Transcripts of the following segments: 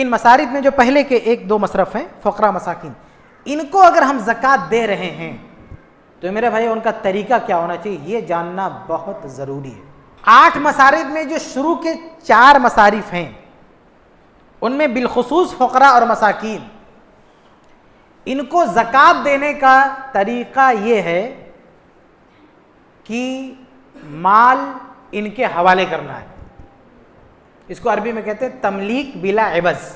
ان مصارف میں جو پہلے کے 1-2 مصرف ہیں فقراء مساکین، ان کو اگر ہم زکوٰۃ دے رہے ہیں تو میرے بھائی ان کا طریقہ کیا ہونا چاہیے یہ جاننا بہت ضروری ہے۔ 8 مصارف میں جو شروع کے 4 مصارف ہیں ان میں بالخصوص فقراء اور مساکین، ان کو زکوٰۃ دینے کا طریقہ یہ ہے کہ مال ان کے حوالے کرنا ہے۔ اس کو عربی میں کہتے ہیں تملیک بلا عوض،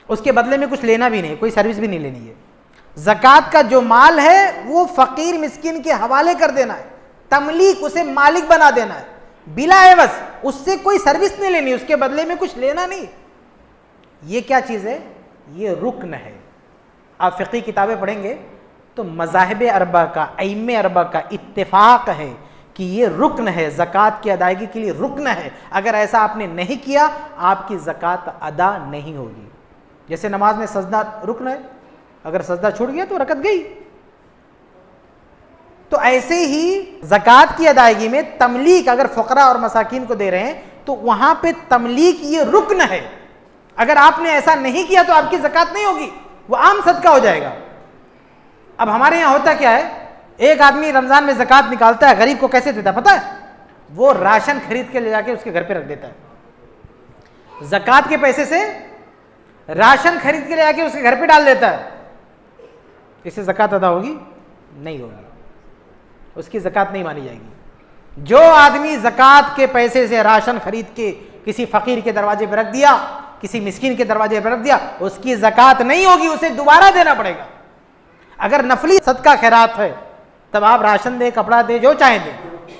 اس کے بدلے میں کچھ لینا بھی نہیں، کوئی سروس بھی نہیں لینی ہے۔ زکوٰۃ کا جو مال ہے وہ فقیر مسکین کے حوالے کر دینا ہے، تملیک، اسے مالک بنا دینا ہے بلا عوض، اس سے کوئی سروس نہیں لینی، اس کے بدلے میں کچھ لینا نہیں۔ یہ کیا چیز ہے؟ یہ رکن ہے۔ آپ فقہی کتابیں پڑھیں گے تو مذاہب اربعہ کا، ائمہ اربعہ کا اتفاق ہے کہ یہ رکن ہے، زکوٰۃ کی ادائیگی کے لیے رکن ہے۔ اگر ایسا آپ نے نہیں کیا آپ کی زکوٰۃ ادا نہیں ہوگی۔ جیسے نماز میں سجدہ رکن ہے، اگر سجدہ چھوٹ گیا تو رکعت گئی۔ تو ایسے ہی زکوٰۃ کی ادائیگی میں تملیک، اگر فقراء اور مساکین کو دے رہے ہیں تو وہاں پہ تملیک یہ رکن ہے۔ اگر آپ نے ایسا نہیں کیا تو آپ کی زکوٰۃ نہیں ہوگی، وہ عام صدقہ ہو جائے گا۔ اب ہمارے یہاں ہوتا کیا ہے، ایک آدمی رمضان میں زکوٰۃ نکالتا ہے، غریب کو کیسے دیتا ہے پتہ ہے؟ وہ راشن خرید کے لے جا کے اس کے گھر پہ رکھ دیتا ہے۔ زکوٰۃ کے پیسے سے راشن خرید کے لے جا کے اس کے گھر پہ ڈال دیتا ہے۔ اس سے زکوٰۃ ادا ہوگی؟ نہیں ہوگی، اس کی زکوٰۃ نہیں مانی جائے گی۔ جو آدمی زکوٰۃ کے پیسے سے راشن خرید کے کسی فقیر کے دروازے پہ رکھ دیا، کسی مسکین کے دروازے پہ رکھ دیا، اس کی زکوٰۃ نہیں ہوگی، اسے دوبارہ دینا پڑے گا۔ اگر نفلی صدقہ خیرات ہے تب آپ راشن دیں، کپڑا دیں، جو چاہیں دیں،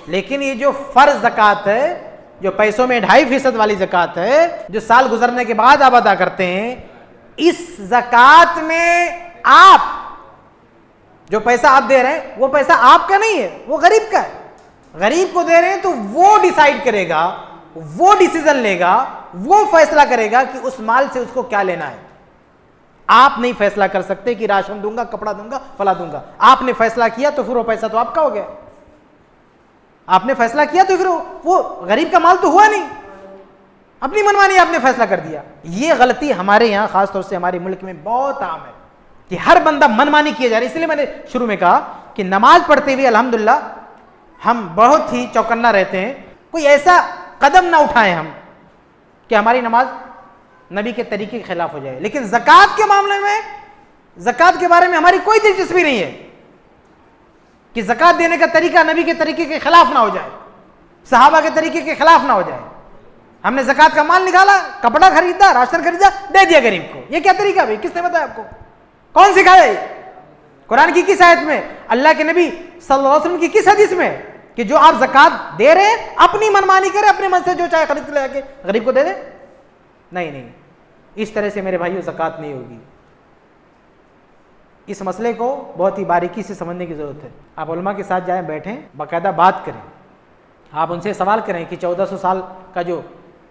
لیکن یہ جو فرض زکوٰۃ ہے، جو پیسوں میں 2.5% والی زکوٰۃ ہے، جو سال گزرنے کے بعد آپ ادا کرتے ہیں، اس زکوٰۃ میں آپ جو پیسہ آپ دے رہے ہیں وہ پیسہ آپ کا نہیں ہے، وہ غریب کا ہے۔ غریب کو دے رہے ہیں تو وہ ڈیسائیڈ کرے گا، وہ ڈیسیزن لے گا، وہ فیصلہ کرے گا کہ اس مال سے اس کو کیا لینا ہے۔ آپ نہیں فیصلہ کر سکتے کہ راشن دوں گا، کپڑا دوں گا، فلاں دوں گا۔ آپ نے فیصلہ کیا تو پھر وہ پیسہ تو آپ کا ہو گیا۔ آپ نے فیصلہ کیا تو پھر وہ غریب کا مال تو ہوا نہیں، اپنی منمانی آپ نے فیصلہ کر دیا۔ یہ غلطی ہمارے یہاں خاص طور سے ہمارے ملک میں بہت عام ہے کہ ہر بندہ منمانی کیا جا رہا ہے۔ اس لیے میں نے شروع میں کہا کہ نماز پڑھتے ہوئے الحمدللہ ہم بہت ہی چوکنا رہتے ہیں، کوئی ایسا قدم نہ اٹھائیں ہم کہ ہماری نماز نبی کے طریقے کے خلاف ہو جائے۔ لیکن زکوٰۃ کے معاملے میں، زکوٰۃ کے بارے میں ہماری کوئی دلچسپی نہیں ہے کہ زکوٰۃ دینے کا طریقہ نبی کے طریقے کے خلاف نہ ہو جائے، صحابہ کے طریقے کے خلاف نہ ہو جائے۔ ہم نے زکوٰۃ کا مال نکالا، کپڑا خریدا، راشن خریدا، دے دیا غریب کو، یہ کیا طریقہ بھائی؟ کس نے بتایا آپ کو؟ کون سکھایا یہ؟ قرآن کی کس آیت میں؟ اللہ کے نبی صلی اللہ علیہ وسلم کی کس حدیث میں کہ جو آپ زکوٰۃ دے رہے ہیں اپنی منمانی کرے، اپنے من سے جو چاہے خرید کے لے کے غریب کو دے دے؟ نہیں، اس طرح سے میرے بھائیو زکوٰۃ نہیں ہوگی۔ اس مسئلے کو بہت ہی باریکی سے سمجھنے کی ضرورت ہے۔ آپ علماء کے ساتھ جائیں، بیٹھیں، باقاعدہ بات کریں، آپ ان سے سوال کریں کہ 1400 سال کا جو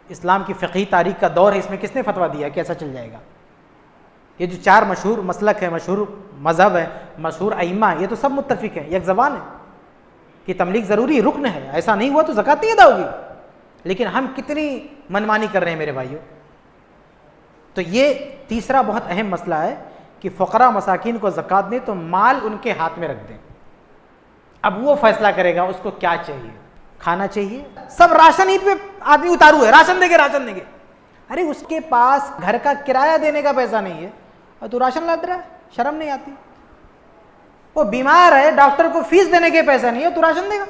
اسلام کی فقہی تاریخ کا دور ہے اس میں کس نے فتویٰ دیا، کیسا چل جائے گا؟ یہ جو 4 مشہور مسلک ہیں، مشہور مذہب ہے، مشہور ائمہ، یہ تو سب متفق ہیں، یک زبان ہے کہ تملیک ضروری رکن ہے، ایسا نہیں ہوا تو زکوٰۃ نہیں ادا ہوگی۔ لیکن ہم کتنی منمانی کر رہے ہیں میرے بھائیوں۔ تو یہ تیسرا بہت اہم مسئلہ ہے کہ فقراء مساکین کو زکوٰۃ دیں تو مال ان کے ہاتھ میں رکھ دیں، اب وہ فیصلہ کرے گا اس کو کیا چاہیے، کھانا چاہیے۔ سب راشن ہی پہ آدمی اتارو ہے، راشن دیں گے، ارے اس کے پاس گھر کا کرایہ دینے کا پیسہ نہیں ہے اور تو راشن لا رہا ہے، شرم نہیں آتی؟ وہ بیمار ہے، ڈاکٹر کو فیس دینے کے پیسہ نہیں ہے تو راشن دے گا؟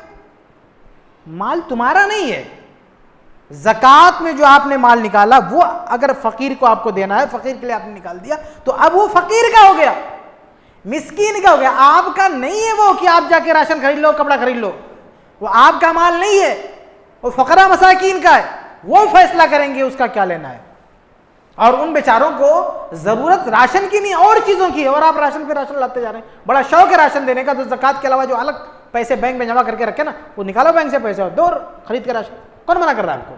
مال تمہارا نہیں ہے۔ زکوٰۃ میں جو آپ نے مال نکالا وہ اگر فقیر کو آپ کو دینا ہے، فقیر کے لیے آپ نے نکال دیا تو اب وہ فقیر کا ہو گیا، مسکین کا ہو گیا، آپ کا نہیں ہے وہ کہ آپ جا کے راشن خرید لو، کپڑا خرید لو، وہ آپ کا مال نہیں ہے، وہ فقراء مساکین کا ہے، وہ فیصلہ کریں گے اس کا کیا لینا ہے۔ اور ان بیچاروں کو ضرورت راشن کی نہیں اور چیزوں کی ہے، اور آپ راشن پہ راشن لاتے جا رہے ہیں۔ بڑا شوق ہے راشن دینے کا، تو زکوٰۃ کے علاوہ جو الگ پیسے بینک میں جمع کر کے رکھے نا، وہ نکالو بینک سے پیسے اور دو خرید کے راشن۔ کون منع کر رہا ہے آپ کو؟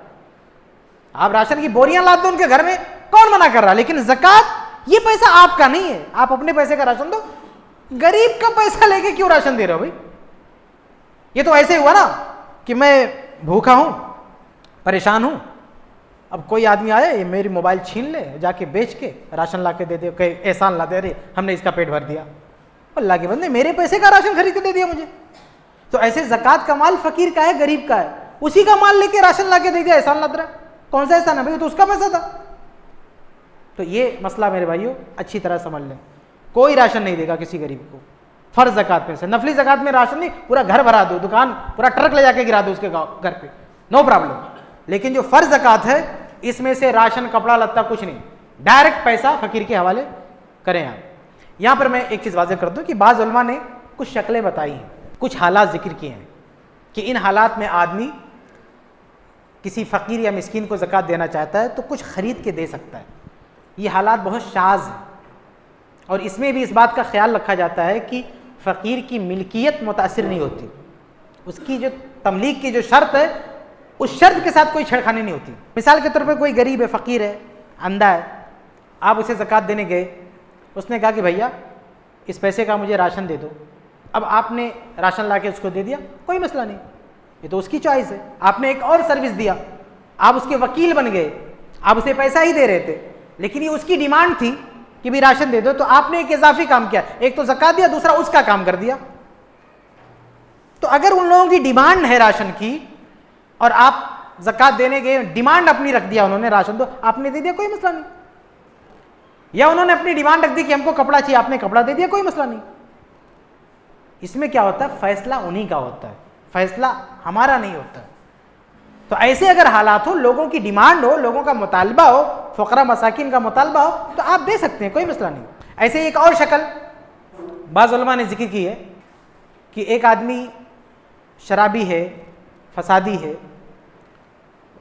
آپ راشن کی بوریاں لاتے دو ان کے گھر میں، کون منع کر رہا ہے؟ لیکن زکوٰۃ یہ پیسہ آپ کا نہیں ہے، آپ اپنے پیسے کا راشن دو۔ غریب کا پیسہ لے کے کیوں راشن دے رہے ہو بھائی؟ یہ تو ایسے ہوا نا کہ میں بھوکا ہوں، پریشان ہوں، اب کوئی آدمی آیا یہ میری موبائل چھین لے جا کے بیچ کے راشن لا کے دے دے, کہ احسان لا دے, ارے ہم نے اس کا پیٹ بھر دیا. اللہ کے بندے میرے پیسے کا راشن خرید کے دے دیا مجھے. تو ایسے زکوٰۃ کا مال فقیر کا ہے, غریب کا ہے, اسی کا مال لے کے راشن لا کے دے دیا, احسان لاد رہا ہے. کون سا احسان ہے بھائی, تو اس کا پیسہ تھا. تو یہ مسئلہ میرے بھائیوں اچھی طرح سمجھ لیں, کوئی راشن نہیں دے گا کسی غریب کو فرض زکوٰۃ میں سے. نفلی زکوٰۃ میں راشن نہیں, پورا گھر بھرا دو, دکان پورا ٹرک لے جا کے گرا دو اس کے گھر پہ, نو پرابلم. لیکن جو فرض زکوٰۃ ہے اس میں سے راشن کپڑا لتا کچھ نہیں, ڈائریکٹ پیسہ فقیر کے حوالے کریں آپ. یہاں پر میں ایک چیز واضح کر دوں کہ بعض علماء نے کچھ شکلیں بتائی ہیں, کچھ حالات ذکر کیے ہیں کہ ان حالات میں آدمی کسی فقیر یا مسکین کو زکوٰۃ دینا چاہتا ہے تو کچھ خرید کے دے سکتا ہے. یہ حالات بہت شاذ ہیں, اور اس میں بھی اس بات کا خیال رکھا جاتا ہے کہ فقیر کی ملکیت متاثر نہیں ہوتی, اس کی جو تملیک کی جو شرط ہے اس شرط کے ساتھ کوئی چھیڑخانی نہیں ہوتی. مثال کے طور پہ کوئی غریب ہے, فقیر ہے, اندھا ہے, آپ اسے زکوٰۃ دینے گئے, اس نے کہا کہ بھیا اس پیسے کا مجھے راشن دے دو. اب آپ نے راشن لا کے اس کو دے دیا, کوئی مسئلہ نہیں, یہ تو اس کی چوائس ہے. آپ نے ایک اور سروس دیا, آپ اس کے وکیل بن گئے, آپ اسے پیسہ ہی دے رہے تھے, لیکن یہ اس کی ڈیمانڈ تھی کہ بھی راشن دے دو, تو آپ نے ایک اضافی کام کیا, ایک تو زکوٰۃ دیا, دوسرا اس کا کام کر دیا. تو اگر ان لوگوں کی ڈیمانڈ ہے راشن کی اور آپ زکوٰۃ دینے گئے, ڈیمانڈ اپنی رکھ دیا انہوں نے, راشن دو, آپ نے دے دیا, کوئی مسئلہ نہیں. یا انہوں نے اپنی ڈیمانڈ رکھ دی کہ ہم کو کپڑا چاہیے, آپ نے کپڑا دے دیا, کوئی مسئلہ نہیں. اس میں کیا ہوتا ہے, فیصلہ انہی کا ہوتا ہے, فیصلہ ہمارا نہیں ہوتا. تو ایسے اگر حالات ہو, لوگوں کی ڈیمانڈ ہو, لوگوں کا مطالبہ ہو, فقراء مساکین کا مطالبہ ہو, تو آپ دے سکتے ہیں, کوئی مسئلہ نہیں. ایسے ایک اور شکل بعض علماء نے ذکر کی ہے کہ ایک آدمی شرابی ہے, فسادی ہے,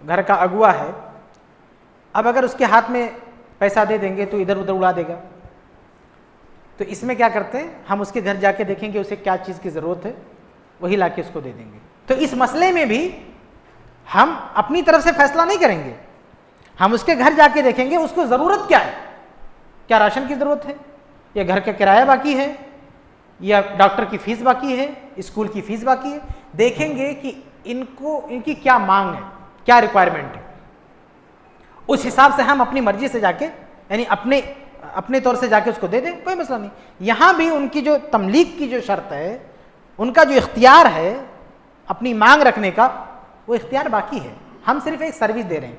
گھر کا اغوا ہے. اب اگر اس کے ہاتھ میں پیسہ دے دیں گے تو ادھر ادھر اڑا دے گا. تو اس میں کیا کرتے ہیں, ہم اس کے گھر جا کے دیکھیں گے اسے کیا چیز کی ضرورت ہے, وہی لا کے اس کو دے دیں گے. تو اس مسئلے میں بھی ہم اپنی طرف سے فیصلہ نہیں کریں گے, ہم اس کے گھر جا کے دیکھیں گے اس کو ضرورت کیا ہے, کیا راشن کی ضرورت ہے, یا گھر کا کرایہ باقی ہے, یا ڈاکٹر کی فیس باقی ہے, اسکول کی فیس باقی ہے. دیکھیں گے کہ ان کی کیا مانگ ہے, کیا ریکوائرمنٹ ہے, اس حساب سے ہم اپنی مرضی سے جا کے, یعنی اپنے طور سے جا کے اس کو دے دیں, کوئی مسئلہ نہیں. یہاں بھی ان کی جو تملیک کی جو شرط ہے, ان کا جو اختیار ہے اپنی مانگ رکھنے کا, وہ اختیار باقی ہے. ہم صرف ایک سروس دے رہے ہیں,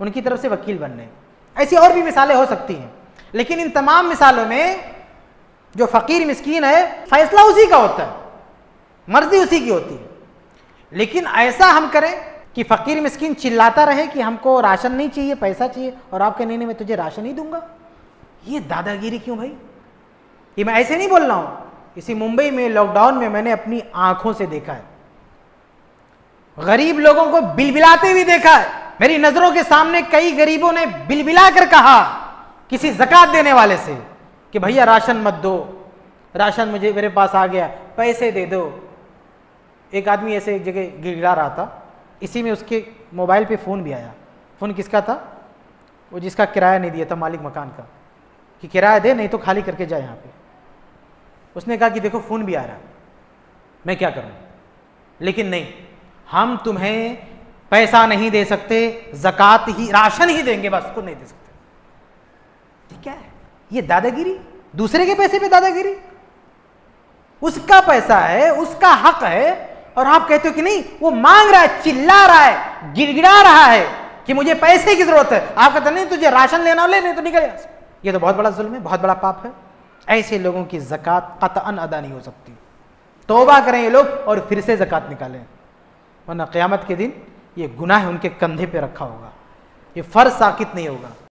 ان کی طرف سے وکیل بن رہے ہیں. ایسی اور بھی مثالیں ہو سکتی ہیں, لیکن ان تمام مثالوں میں جو فقیر مسکین ہے فیصلہ اسی کا ہوتا ہے, مرضی اسی کی ہوتی ہے. لیکن ایسا ہم کریں کہ فقیر مسکین چلاتا رہے کہ ہم کو راشن نہیں چاہیے, پیسہ چاہیے, اور آپ کہنے میں تجھے راشن نہیں دوں گا, یہ دادا گیری کیوں بھائی؟ یہ میں ایسے نہیں بول رہا ہوں. اسی ممبئی میں لاک ڈاؤن میں میں نے اپنی آنکھوں سے دیکھا ہے, غریب لوگوں کو بلبلاتے ہوئے دیکھا ہے. میری نظروں کے سامنے کئی غریبوں نے بلبلا کر کہا کسی زکوٰۃ دینے والے سے کہ بھیا راشن مت دو, راشن میرے پاس آ گیا, پیسے دے دو. ایک آدمی ایسے ایک جگہ گڑگڑا رہا تھا, اسی میں اس کے موبائل پہ فون بھی آیا. فون کس کا تھا؟ وہ جس کا کرایہ نہیں دیا تھا, مالک مکان کا, کہ کرایہ دے نہیں تو خالی کر کے جائے یہاں پہ. اس نے کہا کہ دیکھو فون بھی آ رہا ہے, میں کیا کروں, لیکن نہیں, ہم تمہیں پیسہ نہیں دے سکتے, زکوٰۃ ہی, راشن ہی دیں گے, بس کو نہیں دے سکتے. کیا ہے یہ دادا گیری؟ دوسرے کے پیسے پہ دادا گیری, اس کا پیسہ ہے, اس کا حق ہے, اور آپ کہتے ہو کہ نہیں, وہ مانگ رہا ہے, چلا رہا ہے, گڑگڑا رہا ہے کہ مجھے پیسے کی ضرورت ہے, آپ کہتے نہیں تجھے راشن لینا ہو لے, نہیں تو نکل جا. یہ تو بہت بڑا ظلم ہے, بہت بڑا پاپ ہے. ایسے لوگوں کی زکوٰۃ قطعاً ادا نہیں ہو سکتی. توبہ کریں یہ لوگ اور پھر سے زکوٰۃ نکالیں, ورنہ قیامت کے دن یہ گناہ ان کے کندھے پہ رکھا ہوگا, یہ فرض ساقط نہیں ہوگا.